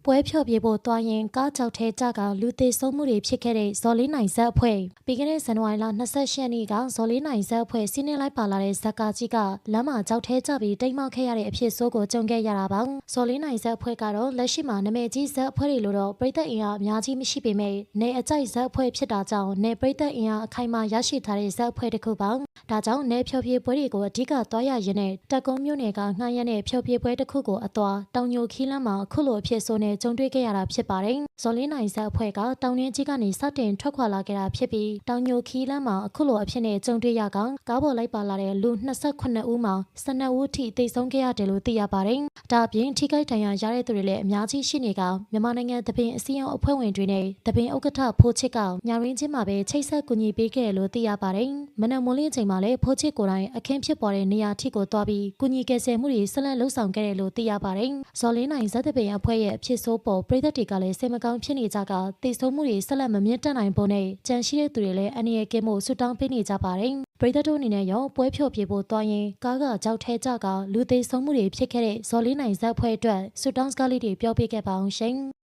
ပွဲဖြောပြဖို့တွားရင်ကားကြောက်ထဲကြကလူသေးဆုံးမှုတွေဖြစ်ခဲ့တဲ့ဇော်လေးနိုင်ဇက်အဖွဲ့ပြီးခဲ့တဲ့ဇန်နဝါရီလ28ရက်နေ့ကဇော်လေးနိုင်ဇက်အဖွဲ့စီးနှင်းလိုက်ပါလာတဲ့ဇက်ကာကြီးကလမ်းမှာကြောက်ထဲကြပြီးတိမ်မောက်ခဲ့ရတဲ့အဖြစ်ဆိုးကိုကြုံခဲ့ရတာပါဇော်လေးနိုင်ဇက်အဖွဲ့ကတော့လက်ရှိမှာနာမည်ကြီးဇက်အဖွဲ့တွေလို့တော့ပြည်သက်အင်အားအများကြီးမရှိပေမဲ့နေအကြိုက်ဇက်အဖွဲ့ဖြစ်တာကြောင့်နေပြည်သက်အင်အားအခိုင်အမာရရှိထားတဲ့ဇက်အဖွဲ့တစ်ခုပါဒါကြောင့်နေဖြောပြပွဲတွေကိုအဓိကတွားရရင်နဲ့တက်ကုန်းမြို့နယ်ကငှားရမ်းတဲ့ဖြောပြပွဲတစ်ခုကိုအသွားတောင်ညိုခီးလမ်းမှာအခုလိုအဖြစ်ဆိုးနဲ့ကြုံတွေ့ခဲ့ရတာဖြစ်ပါတယ်။ဇော်လင်းနိုင်ဇက်အဖွဲ့ကတောင်ရင်းကြီးကနေစတင်ထွက်ခွာလာခဲ့တာဖြစ်ပြီးတောင်ညိုခီးလမ်းမှာအခုလိုအဖြစ်နဲ့ကြုံတွေ့ရကကားပေါ်လိုက်ပါလာတဲ့လူ28ဦးမှာ12ဦးထိသေဆုံးခဲ့ရတယ်လို့သိရပါတယ်။ဒါအပြင်ထိခိုက်ဒဏ်ရာရတဲ့သူတွေလည်းအများကြီးရှိနေကမြန်မာနိုင်ငံသပင်အစည်းအရုံးအဖွဲ့ဝင်တွေနဲ့သပင်ဥက္ကဋ္ဌဖိုးချစ်ကညာရင်းချင်းမှာပဲချိတ်ဆက်ကူညီပေးခဲ့တယ်လို့သိရပါတယ်။မနက်မိုးလင်းချိန်မှာလည်းဖိုးချစ်ကိုယ်တိုင်အခင်းဖြစ်ပေါ်တဲ့နေရာထိကိုသွားပြီးကူညီကယ်ဆယ်မှုတွေဆက်လက်လုပ်ဆောင်ခဲ့တယ်လို့သိရပါတယ်။ဇော်လင်းနိုင်ဇက်သပင်အဖွဲ့ရဲ့အဖြစ်ဆိုးပေါ်ပြည်သက်တွေကလည်းစိတ်မကောင်းဖြစ်နေကြကတိတ်ဆုံးမှုတွေဆက်လက်မမြင့်တက်နိုင်ဖို့နဲ့ကြံရှိတဲ့သူတွေလည်းအန္တရာယ်ကင်းဖို့ဆုတောင်းပေးနေကြပါတယ်။ပြည်သက်တို့အနေနဲ့ရောပွဲဖြောပြဖို့တွားရင်ကားကကြောက်ထဲကြကလူသေးဆုံးမှုတွေဖြစ်ခဲ့တဲ့ဇော်လင်းနိုင်ဇက်အဖွဲ့အတွက်ဆုတောင်းစကားလေးတွေပြောပြခဲ့ပါအောင်ရှင်။